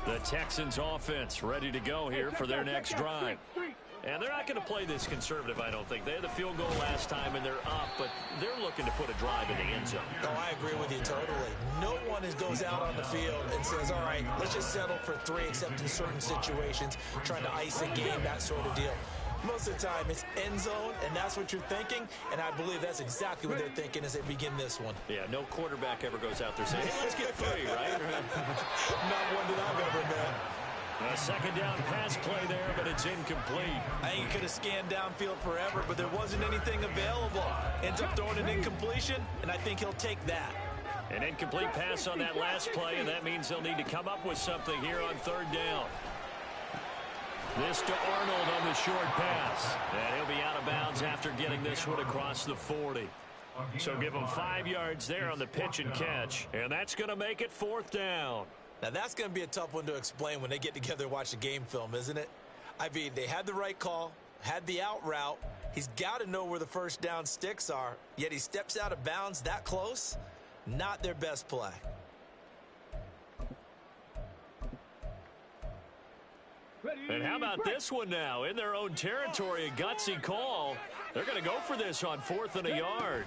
Speaker 1: The Texans offense ready to go here for their next drive. And they're not going to play this conservative, I don't think. They had the field goal last time, and they're up, but they're looking to put a drive in the end zone.
Speaker 2: Oh, I agree with you totally. No one goes out on the field and says, all right, let's just settle for 3, except in certain situations, trying to ice a game, that sort of deal. Most of the time, it's end zone, and that's what you're thinking, and I believe that's exactly what they're thinking as they begin this one.
Speaker 1: Yeah, no quarterback ever goes out there saying, hey, let's get 3, right?
Speaker 2: Not one that I've ever met.
Speaker 1: A 2nd down pass play there, but it's incomplete.
Speaker 2: I think he could have scanned downfield forever, but there wasn't anything available. Ends up throwing an incompletion, and I think he'll take that.
Speaker 1: An incomplete pass on that last play, and that means they'll need to come up with something here on 3rd down. This to Arnold on the short pass. And he'll be out of bounds after getting this one across the 40. So give him 5 yards there on the pitch and catch. And that's going to make it 4th down.
Speaker 2: Now, that's going to be a tough one to explain when they get together and watch the game film, isn't it? I mean, they had the right call, had the out route. He's got to know where the 1st down sticks are, yet he steps out of bounds that close. Not their best play.
Speaker 1: And how about this one now? In their own territory, a gutsy call. They're going to go for this on 4th and a yard.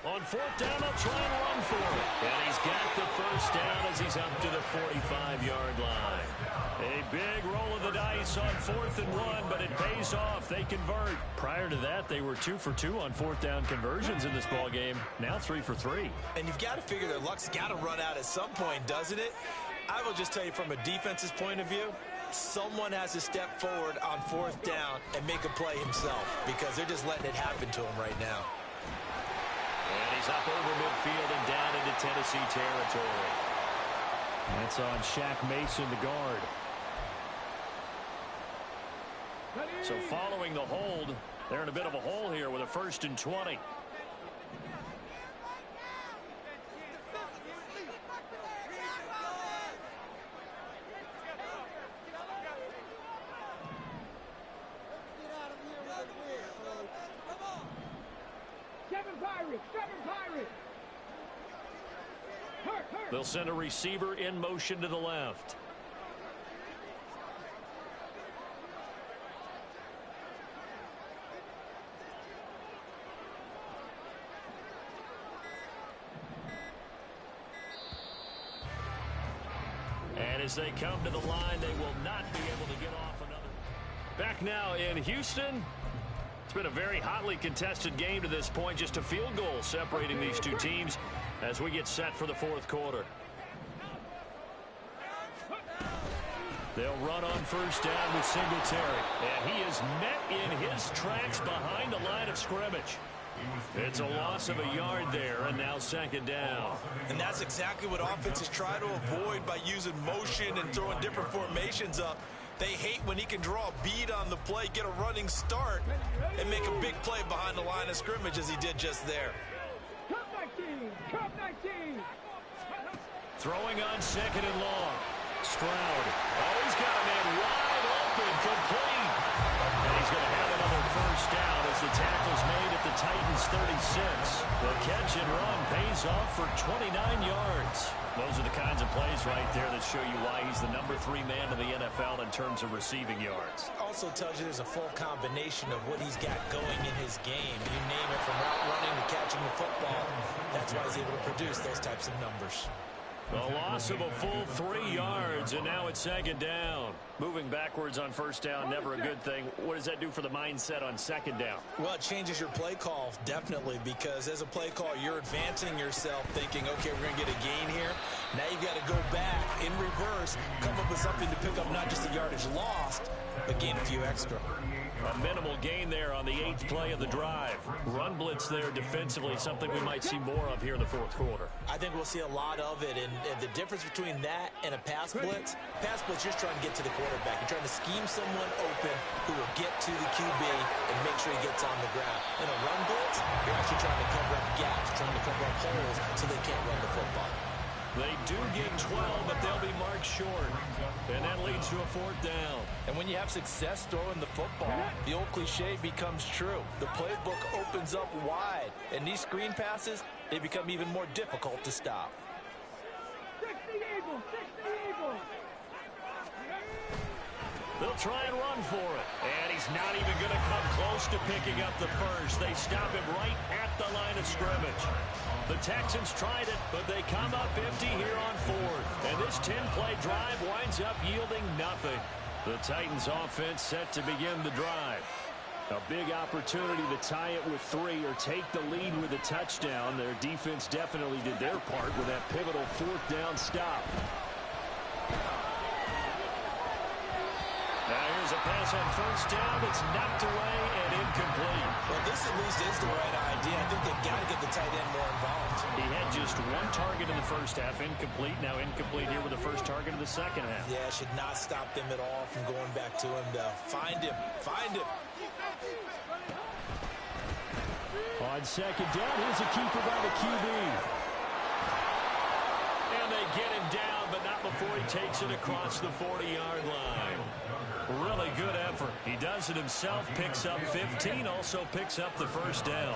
Speaker 1: On 4th down, they'll try and run for it. And he's got the 1st down as he's up to the 45-yard line. A big roll of the dice on 4th and 1, but it pays off. They convert. Prior to that, they were 2 for 2 on 4th down conversions in this ball game. Now 3 for 3.
Speaker 2: And you've got to figure their luck's got to run out at some point, doesn't it? I will just tell you from a defense's point of view, someone has to step forward on 4th down and make a play himself, because they're just letting it happen to him right now.
Speaker 1: And he's up over midfield and down into Tennessee territory. That's on Shaq Mason, the guard. So following the hold, they're in a bit of a hole here with a 1st and 20. They'll send a receiver in motion to the left. And as they come to the line, they will not be able to get off another. Back now in Houston. It's been a very hotly contested game to this point. Just a field goal separating these two teams as we get set for the 4th quarter. They'll run on 1st down with Singletary. And he is met in his tracks behind the line of scrimmage. It's a loss of a yard there, and now 2nd down.
Speaker 2: And that's exactly what offenses try to avoid by using motion and throwing different formations up. They hate when he can draw a bead on the play, get a running start, and make a big play behind the line of scrimmage as he did just there.
Speaker 1: Throwing on 2nd and long. Stroud. Oh, he's got a man wide open, complete. And he's going to have another 1st down as the tackle's made at the Titans' 36. The catch and run pays off for 29 yards. Those are the kinds of plays right there that show you why he's the #3 man in the NFL in terms of receiving yards.
Speaker 2: Also tells you there's a full combination of what he's got going in his game. You name it, from route running to catching the football. That's why he's able to produce those types of numbers.
Speaker 1: A loss of a full 3 yards, and now it's second down. Moving backwards on first down, never a good thing. What does that do for the mindset on second down?
Speaker 2: Well, it changes your play call, definitely, because as a play call, you're advancing yourself, thinking, okay, we're going to get a gain here. Now you've got to go back in reverse, come up with something to pick up not just the yardage lost, but gain a few extra.
Speaker 1: A minimal gain there on the 8th play of the drive. Run blitz there defensively, something we might see more of here in the fourth quarter.
Speaker 2: I think we'll see a lot of it, and the difference between that and a pass blitz, you're just trying to get to the quarterback. You're trying to scheme someone open who will get to the QB and make sure he gets on the ground. In a run blitz, you're actually trying to cover up gaps, trying to cover up holes so they can't run the football.
Speaker 1: They do get 12, but they'll be marked short. And that leads to a 4th down.
Speaker 2: And when you have success throwing the football, the old cliche becomes true. The playbook opens up wide. And these screen passes, they become even more difficult to stop.
Speaker 4: 60 Eagles, 60 Eagles.
Speaker 1: They'll try and run for it. And he's not even going to come close to picking up the first. They stop him right at the line of scrimmage. The Texans tried it, but they come up empty here on 4th. And this 10-play drive winds up yielding nothing. The Titans offense set to begin the drive. A big opportunity to tie it with 3 or take the lead with a touchdown. Their defense definitely did their part with that pivotal 4th down stop. Now here's a pass on first down. It's knocked away and incomplete.
Speaker 2: Well, this at least is the right idea. I think they've got to get the tight end more involved.
Speaker 1: He had just 1 target in the first half, incomplete. Now incomplete here with the first target of the second half.
Speaker 2: Yeah, should not stop them at all from going back to him to find him. Find him.
Speaker 5: On second down, here's a keeper by the QB.
Speaker 1: And they get him down, but not before he takes it across the 40-yard line. Really good effort. He does it himself, picks up 15, also picks up the first down.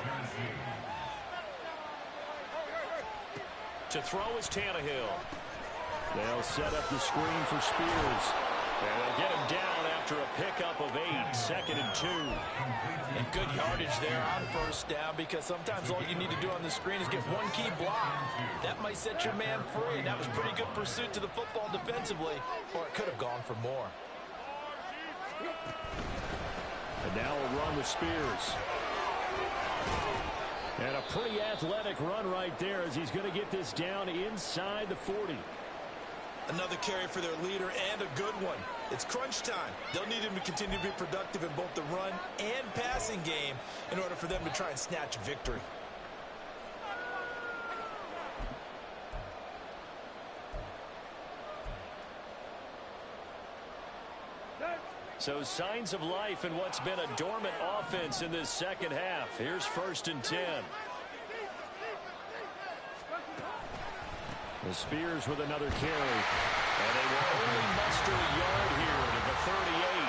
Speaker 1: To throw is Tannehill.
Speaker 5: They'll set up the screen for Spears.
Speaker 1: And they'll get him down after a pickup of 8, 2nd and 2.
Speaker 2: And good yardage there on first down, because sometimes all you need to do on the screen is get 1 key block. That might set your man free. And that was pretty good pursuit to the football defensively, or it could have gone for more.
Speaker 5: And now a run with Spears. And a pretty athletic run right there as he's going to get this down inside the 40.
Speaker 2: Another carry for their leader, and a good one. It's crunch time. They'll need him to continue to be productive in both the run and passing game in order for them to try and snatch a victory.
Speaker 1: So signs of life in what's been a dormant offense in this second half. Here's 1st and 10.
Speaker 5: The Spears with another carry.
Speaker 1: And they will only muster a yard here to the 38.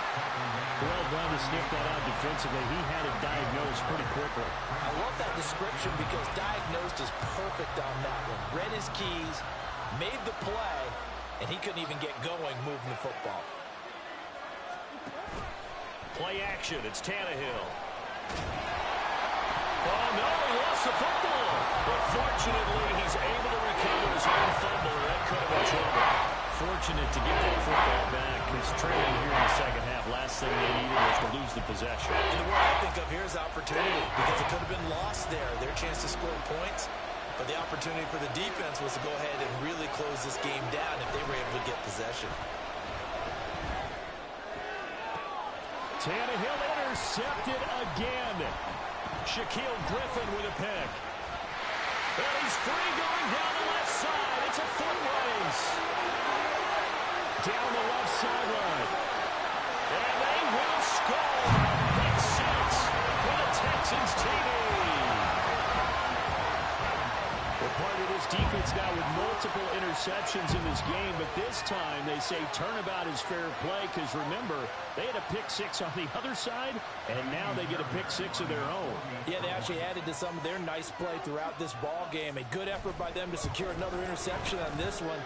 Speaker 5: Well done to sniff that out defensively. He had it diagnosed pretty quickly.
Speaker 2: I love that description because diagnosed is perfect on that one. Read his keys, made the play, and he couldn't even get going moving the football.
Speaker 1: Play action. It's Tannehill. Oh, no, he lost the football. But fortunately, he's able to recover his own fumble. That could have been trouble.
Speaker 5: Fortunate to get that football back. He's trailing here in the second half. Last thing they needed was to lose the possession.
Speaker 2: And the word I think of here is opportunity, because it could have been lost there. Their chance to score points. But the opportunity for the defense was to go ahead and really close this game down if they were able to get possession.
Speaker 5: Tannehill intercepted again. Shaquille Griffin with a pick.
Speaker 1: And he's free going down the left side. It's a foot race.
Speaker 5: Down the left sideline.
Speaker 1: And they will score. That's 6 for the Texans TV.
Speaker 5: We're part of this defense now with multiple multiple interceptions in this game, but this time they say turnabout is fair play because, remember, they had a pick six on the other side, and now they get a pick six of their own.
Speaker 2: Yeah, they actually added to some of their nice play throughout this ball game. A good effort by them to secure another interception on this one.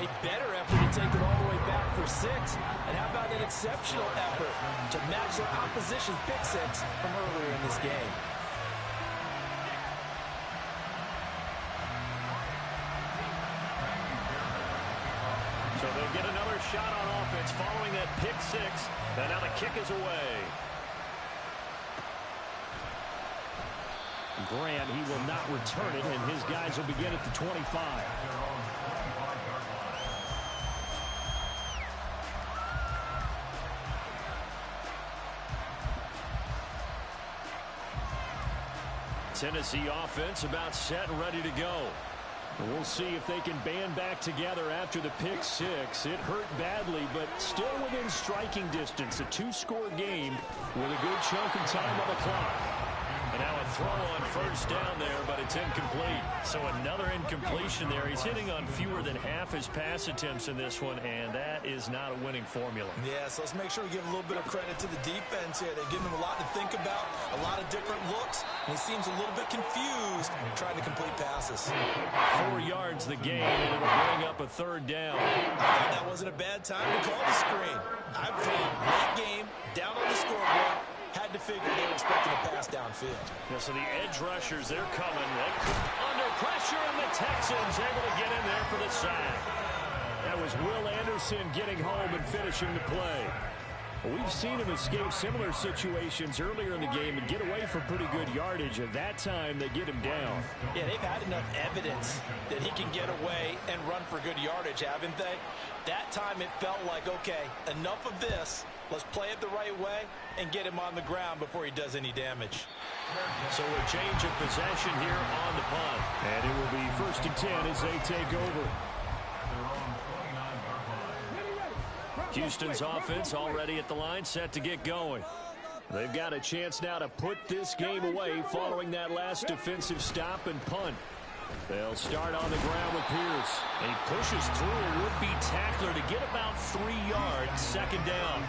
Speaker 2: A better effort to take it all the way back for 6. And how about an exceptional effort to match their opposition's pick six from earlier in this game?
Speaker 1: So they'll get another shot on offense following that pick six. And now the kick is away.
Speaker 5: Grant, he will not return it, and his guys will begin at the 25.
Speaker 1: Tennessee offense about set and ready to go.
Speaker 5: We'll see if they can band back together after the pick six. It hurt badly, but still within striking distance. A 2-score game with a good chunk of time on the clock.
Speaker 1: And now a throw on first down there, but it's incomplete. So another incompletion there. He's hitting on fewer than half his pass attempts in this one, and that is not a winning formula.
Speaker 2: Yeah, so let's make sure we give a little bit of credit to the defense here. They've given him a lot to think about, a lot of different looks, and he seems a little bit confused trying to complete passes.
Speaker 1: 4 yards the gain, and it'll bring up a third down.
Speaker 2: I thought that wasn't a bad time to call the screen. I'm feeling late game, down on the scoreboard. Had to figure they were expecting a pass downfield.
Speaker 1: Yeah, so the edge rushers, they're coming. Under pressure, and the Texans able to get in there for the sack.
Speaker 5: That was Will Anderson getting home and finishing the play. Well, we've seen him escape similar situations earlier in the game and get away for pretty good yardage. At that time, they get him down.
Speaker 2: Yeah, they've had enough evidence that he can get away and run for good yardage, haven't they? That time it felt like, okay, enough of this. Let's play it the right way and get him on the ground before he does any damage.
Speaker 1: So a change of possession here on the punt.
Speaker 5: And it will be 1st and 10 as they take over.
Speaker 1: Houston's offense already at the line, set to get going.
Speaker 5: They've got a chance now to put this game away following that last defensive stop and punt. They'll start on the ground with Pierce.
Speaker 1: And he pushes through a would-be tackler to get about 3 yards, 2nd down.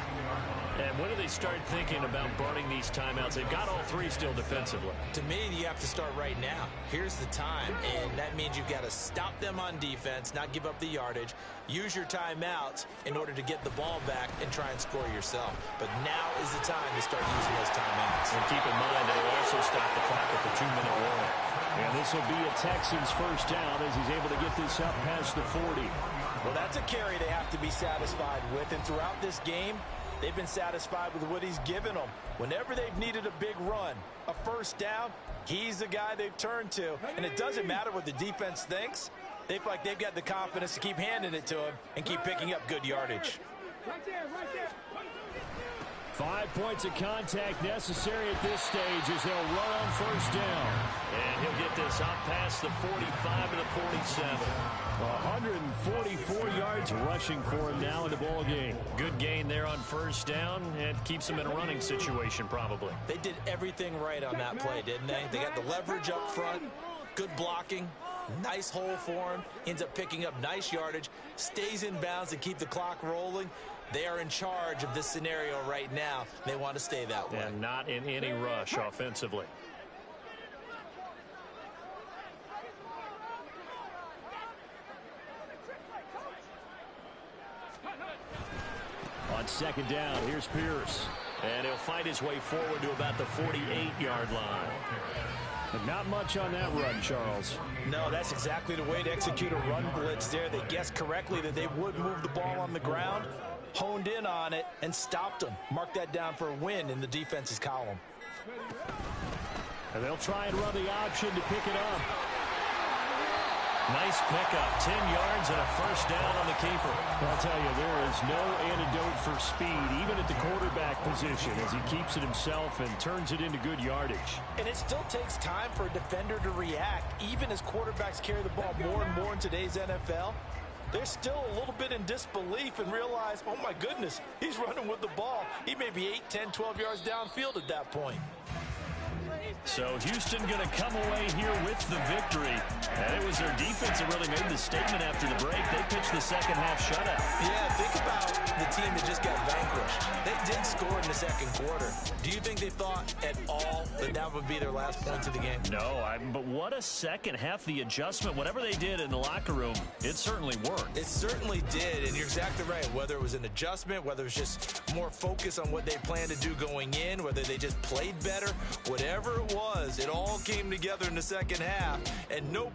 Speaker 1: And when do they start thinking about burning these timeouts? They've got all 3 still defensively.
Speaker 2: To me, you have to start right now. Here's the time, and that means you've got to stop them on defense, not give up the yardage, use your timeouts in order to get the ball back and try and score yourself. But now is the time to start using those timeouts.
Speaker 1: And keep in mind that it'll also stop the clock at the 2-minute warning.
Speaker 5: And this will be a Texans first down as he's able to get this up past the 40.
Speaker 2: Well, that's a carry they have to be satisfied with, and throughout this game, they've been satisfied with what he's given them. Whenever they've needed a big run, a first down, he's the guy they've turned to. And it doesn't matter what the defense thinks. They feel like they've got the confidence to keep handing it to him and keep picking up good yardage.
Speaker 4: Right there, right there.
Speaker 5: 5 points of contact necessary at this stage as they'll run on first down.
Speaker 1: And he'll get this up past the 45 to the 47.
Speaker 5: 144 yards rushing for him now in the ball game.
Speaker 1: Good gain there on first down, and keeps him in a running situation probably.
Speaker 2: They did everything right on that play, didn't they? They got the leverage up front, good blocking, nice hole for him, ends up picking up nice yardage, stays in bounds to keep the clock rolling. They are in charge of this scenario right now. They want to stay that way.
Speaker 1: And not in any rush offensively.
Speaker 5: On 2nd down, here's Pierce.
Speaker 1: And he'll fight his way forward to about the 48-yard line.
Speaker 5: But not much on that run, Charles.
Speaker 2: No, that's exactly the way to execute a run blitz there. They guessed correctly that they would move the ball on the ground, honed in on it, and stopped them. Mark that down for a win in the defense's column.
Speaker 5: And they'll try and run the option to pick it up.
Speaker 1: Nice pickup, 10 yards and a first down on the keeper.
Speaker 5: I'll tell you, there is no antidote for speed, even at the quarterback position, as he keeps it himself and turns it into good yardage.
Speaker 2: And it still takes time for a defender to react, even as quarterbacks carry the ball more and more in today's NFL. They're still a little bit in disbelief and realize, oh my goodness, he's running with the ball. He may be 8, 10, 12 yards downfield at that point.
Speaker 1: So Houston going to come away here with the victory. And it was their defense that really made the statement after the break. They pitched the second half shutout.
Speaker 2: Yeah, think about the team that just got vanquished. They did score in the second quarter. Do you think they thought at all that that would be their last points of the game?
Speaker 1: No, but what a second half. The adjustment, whatever they did in the locker room, it certainly worked.
Speaker 2: It certainly did, and you're exactly right. Whether it was an adjustment, whether it was just more focus on what they planned to do going in, whether they just played better, whatever it was, it all came together in the second half, and no